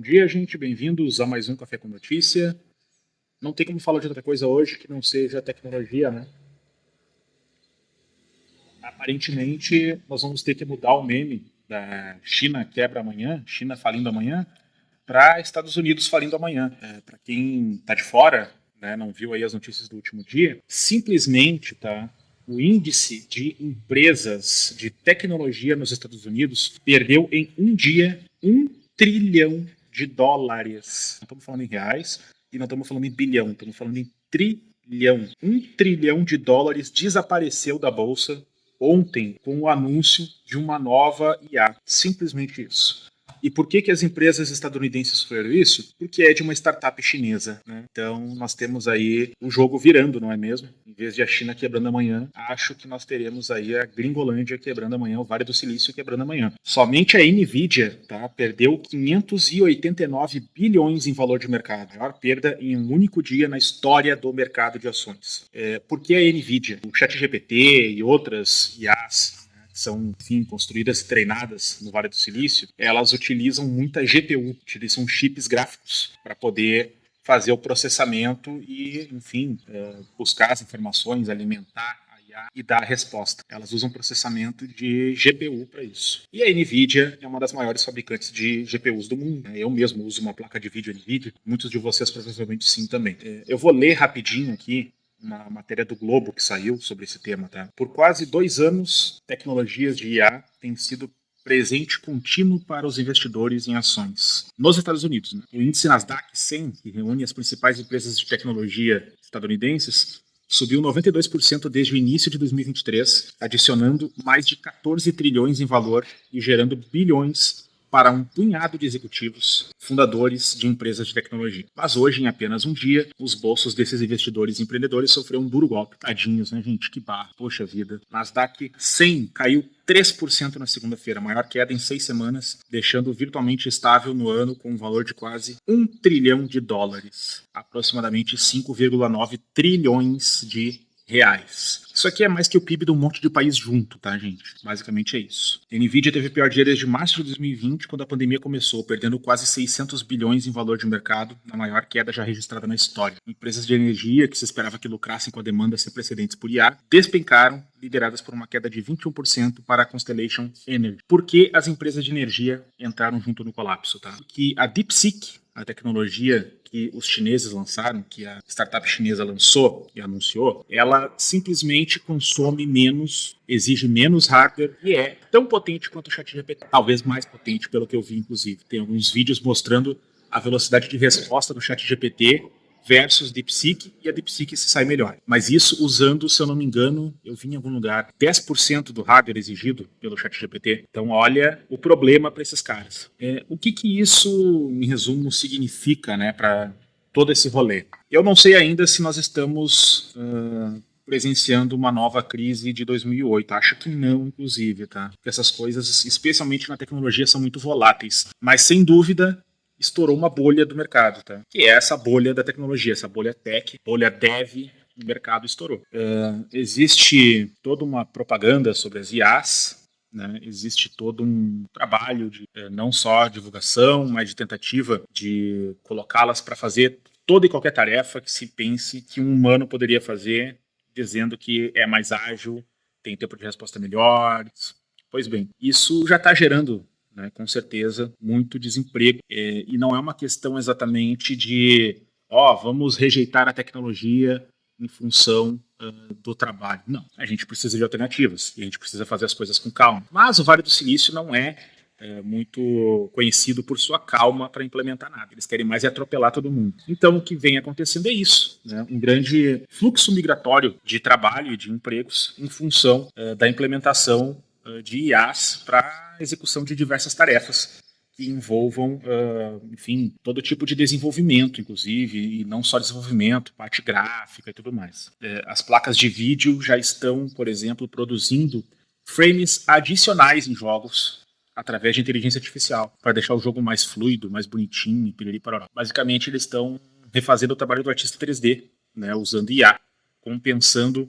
dia, gente. Bem-vindos a mais um Café com Notícia. Não tem como falar de outra coisa hoje que não seja tecnologia, né? Aparentemente, nós vamos ter que mudar o meme da China quebra amanhã, China falindo amanhã, para Estados Unidos falindo amanhã. Para quem está de fora, né, não viu aí as notícias do último dia, simplesmente, tá? O índice de empresas de tecnologia nos Estados Unidos perdeu em um dia US$ 1 trilhão. Não estamos falando em reais e não estamos falando em bilhão, estamos falando em trilhão. US$ 1 trilhão desapareceu da bolsa ontem com o anúncio de uma nova IA. Simplesmente isso. E por que as empresas estadunidenses sofreram isso? Porque é de uma startup chinesa, né? Então nós temos aí o jogo virando, não é mesmo? Em vez de a China quebrando amanhã, acho que nós teremos aí a Gringolândia quebrando amanhã, o Vale do Silício quebrando amanhã. Somente a Nvidia, tá, perdeu 589 bilhões em valor de mercado. A maior perda em um único dia na história do mercado de ações. Por que a Nvidia? O ChatGPT e outras IAs que são, enfim, construídas e treinadas no Vale do Silício, elas utilizam muita GPU, utilizam chips gráficos para poder fazer o processamento e, enfim, buscar as informações, alimentar a IA e dar a resposta. Elas usam processamento de GPU para isso. E a NVIDIA é uma das maiores fabricantes de GPUs do mundo. Eu mesmo uso uma placa de vídeo NVIDIA, muitos de vocês provavelmente sim também. Eu vou ler rapidinho aqui uma matéria do Globo que saiu sobre esse tema, tá? Por quase 2 anos, tecnologias de IA têm sido presente contínuo para os investidores em ações. Nos Estados Unidos, né? O índice Nasdaq 100, que reúne as principais empresas de tecnologia estadunidenses, subiu 92% desde o início de 2023, adicionando mais de 14 trilhões em valor e gerando bilhões para um punhado de executivos, fundadores de empresas de tecnologia. Mas hoje, em apenas um dia, os bolsos desses investidores e empreendedores sofreram um duro golpe. Tadinhos, né, gente? Que barra. Poxa vida. Nasdaq 100 caiu 3% na segunda-feira, a maior queda em 6 semanas, deixando virtualmente estável no ano com um valor de quase US$ 1 trilhão, aproximadamente 5,9 trilhões de reais. Isso aqui é mais que o PIB de um monte de país junto, tá, gente? Basicamente é isso. A Nvidia teve o pior dia desde março de 2020, quando a pandemia começou, perdendo quase 600 bilhões em valor de mercado, na maior queda já registrada na história. Empresas de energia, que se esperava que lucrassem com a demanda sem precedentes por IA, despencaram, lideradas por uma queda de 21% para a Constellation Energy. Por que as empresas de energia entraram junto no colapso, tá? Porque a DeepSeek, a tecnologia que os chineses lançaram, que a startup chinesa lançou e anunciou, ela simplesmente consome menos, exige menos hardware e é tão potente quanto o ChatGPT. Talvez mais potente, pelo que eu vi, inclusive. Tem alguns vídeos mostrando a velocidade de resposta do ChatGPT versus DeepSeek, e a DeepSeek se sai melhor. Mas isso usando, se eu não me engano, eu vi em algum lugar, 10% do hardware exigido pelo ChatGPT. Então, olha o problema para esses caras. O que isso, em resumo, significa, né, para todo esse rolê? Eu não sei ainda se nós estamos presenciando uma nova crise de 2008. Acho que não, inclusive, tá? Porque essas coisas, especialmente na tecnologia, são muito voláteis. Mas, sem dúvida, estourou uma bolha do mercado, tá? Que é essa bolha da tecnologia, essa bolha tech, bolha dev, o mercado estourou. Existe toda uma propaganda sobre as IAs, né? Existe todo um trabalho de não só divulgação, mas de tentativa de colocá-las para fazer toda e qualquer tarefa que se pense que um humano poderia fazer, dizendo que é mais ágil, tem tempo de resposta melhor. Pois bem, isso já está gerando, né, com certeza, muito desemprego. E não é uma questão exatamente de, vamos rejeitar a tecnologia em função do trabalho. Não, a gente precisa de alternativas e a gente precisa fazer as coisas com calma. Mas o Vale do Silício não é muito conhecido por sua calma para implementar nada. Eles querem mais atropelar todo mundo. Então, o que vem acontecendo é isso, né? Um grande fluxo migratório de trabalho e de empregos em função da implementação de IAs para execução de diversas tarefas que envolvam, enfim, todo tipo de desenvolvimento, inclusive, e não só desenvolvimento, parte gráfica e tudo mais. As placas de vídeo já estão, por exemplo, produzindo frames adicionais em jogos através de inteligência artificial, para deixar o jogo mais fluido, mais bonitinho, piriri parará. Basicamente, eles estão refazendo o trabalho do artista 3D, né, usando IA, compensando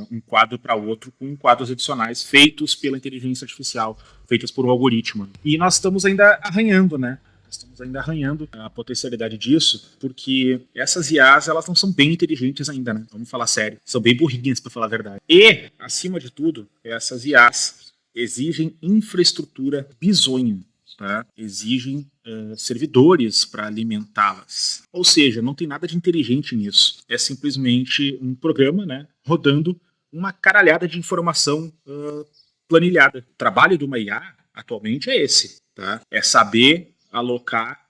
um quadro para outro com quadros adicionais feitos pela inteligência artificial, feitos por um algoritmo. E nós estamos ainda arranhando, né? Estamos ainda arranhando a potencialidade disso, porque essas IAs, elas não são bem inteligentes ainda, né? Vamos falar sério. São bem burrinhas, para falar a verdade. E, acima de tudo, essas IAs exigem infraestrutura bizonha, tá? Exigem servidores para alimentá-las. Ou seja, não tem nada de inteligente nisso. É simplesmente um programa, né, rodando uma caralhada de informação planilhada. O trabalho de uma IA atualmente é esse, tá? É saber alocar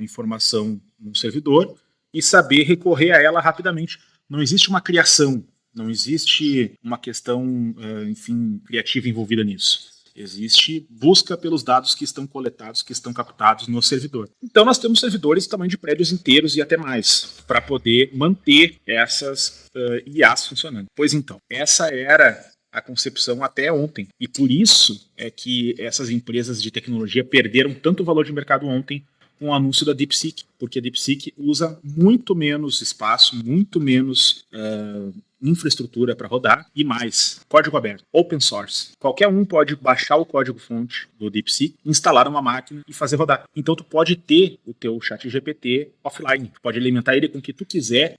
informação no servidor e saber recorrer a ela rapidamente. Não existe uma criação, não existe uma questão, enfim, criativa envolvida nisso. Existe busca pelos dados que estão coletados, que estão captados no servidor. Então nós temos servidores do tamanho de prédios inteiros e até mais, para poder manter essas IAs funcionando. Pois então, essa era a concepção até ontem. E por isso é que essas empresas de tecnologia perderam tanto valor de mercado ontem com o anúncio da DeepSeek, porque a DeepSeek usa muito menos espaço, muito menos infraestrutura para rodar e mais, código aberto, open source. Qualquer um pode baixar o código-fonte do DeepSeek, instalar uma máquina e fazer rodar. Então tu pode ter o teu chat GPT offline, tu pode alimentar ele com o que tu quiser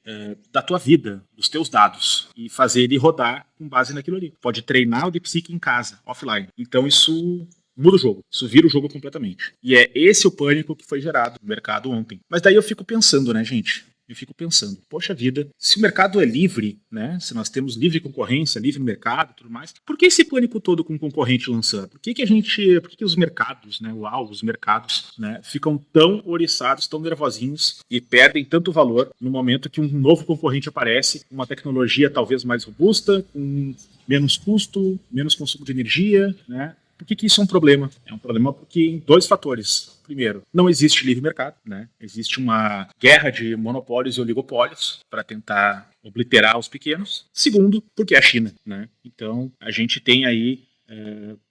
da tua vida, dos teus dados e fazer ele rodar com base naquilo ali. Pode treinar o DeepSeek em casa, offline. Então isso muda o jogo, isso vira o jogo completamente. E é esse o pânico que foi gerado no mercado ontem. Mas daí eu fico pensando, né, gente? Eu fico pensando, poxa vida, se o mercado é livre, né? Se nós temos livre concorrência, livre mercado e tudo mais, por que esse pânico todo com o concorrente lançando? Por que os mercados, né? Os mercados, né, ficam tão oriçados, tão nervosinhos e perdem tanto valor no momento que um novo concorrente aparece, uma tecnologia talvez mais robusta, com menos custo, menos consumo de energia, né? Por que isso é um problema? É um problema porque em dois fatores. Primeiro, não existe livre mercado, né? Existe uma guerra de monopólios e oligopólios para tentar obliterar os pequenos. Segundo, porque é a China, né? Então, a gente tem aí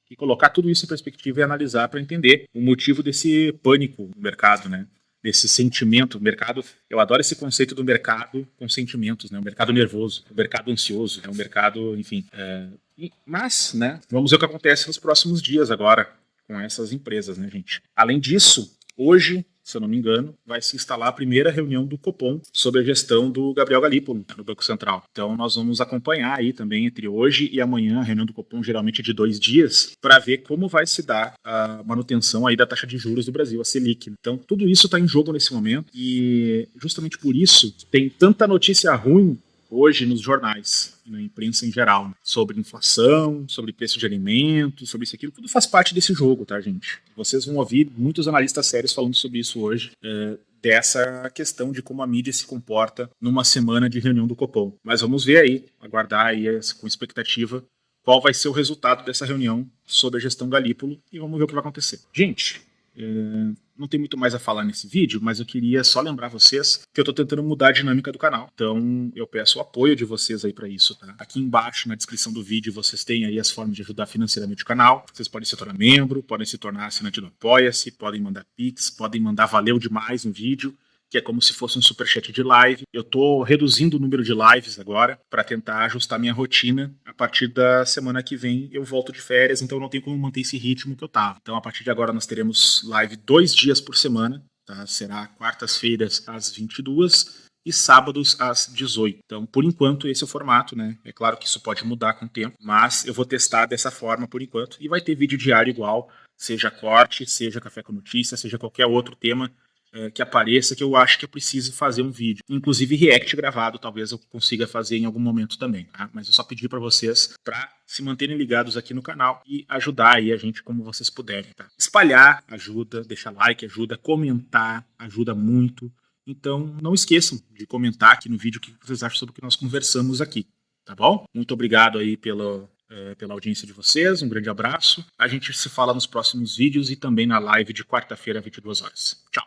que colocar tudo isso em perspectiva e analisar para entender o motivo desse pânico no mercado, né? Desse sentimento, mercado, eu adoro esse conceito do mercado com sentimentos, né? O mercado nervoso, o mercado ansioso, né? O mercado, enfim. Mas, né, vamos ver o que acontece nos próximos dias agora com essas empresas, né, gente? Além disso, hoje, se eu não me engano, vai se instalar a primeira reunião do Copom sobre a gestão do Gabriel Galípolo no Banco Central. Então nós vamos acompanhar aí também entre hoje e amanhã, a reunião do Copom geralmente é de 2 dias, para ver como vai se dar a manutenção aí da taxa de juros do Brasil, a Selic. Então tudo isso está em jogo nesse momento e justamente por isso tem tanta notícia ruim hoje nos jornais, na imprensa em geral, sobre inflação, sobre preço de alimentos, sobre isso e aquilo, tudo faz parte desse jogo, tá, gente? Vocês vão ouvir muitos analistas sérios falando sobre isso hoje, dessa questão de como a mídia se comporta numa semana de reunião do Copom. Mas vamos ver aí, aguardar aí com expectativa qual vai ser o resultado dessa reunião sobre a gestão Galípolo e vamos ver o que vai acontecer. Gente, não tem muito mais a falar nesse vídeo, mas eu queria só lembrar vocês que eu estou tentando mudar a dinâmica do canal. Então eu peço o apoio de vocês aí para isso, tá? Aqui embaixo na descrição do vídeo vocês têm aí as formas de ajudar financeiramente o canal. Vocês podem se tornar membro, podem se tornar assinante do Apoia-se, podem mandar Pix, podem mandar valeu demais no vídeo, que é como se fosse um superchat de live. Eu estou reduzindo o número de lives agora para tentar ajustar minha rotina. A partir da semana que vem eu volto de férias, então não tenho como manter esse ritmo que eu tava. Então a partir de agora nós teremos live 2 dias por semana, tá? Será quartas-feiras às 22 e sábados às 18. Então, por enquanto, esse é o formato, né? É claro que isso pode mudar com o tempo, mas eu vou testar dessa forma por enquanto. E vai ter vídeo diário igual, seja corte, seja café com notícia, seja qualquer outro tema que apareça, que eu acho que eu preciso fazer um vídeo. Inclusive react gravado, talvez eu consiga fazer em algum momento também, tá? Mas eu só pedi para vocês para se manterem ligados aqui no canal e ajudar aí a gente como vocês puderem, tá? Espalhar ajuda, deixar like ajuda, comentar ajuda muito. Então não esqueçam de comentar aqui no vídeo o que vocês acham sobre o que nós conversamos aqui, tá bom? Muito obrigado aí pela audiência de vocês, um grande abraço. A gente se fala nos próximos vídeos e também na live de quarta-feira, 22 horas. Tchau!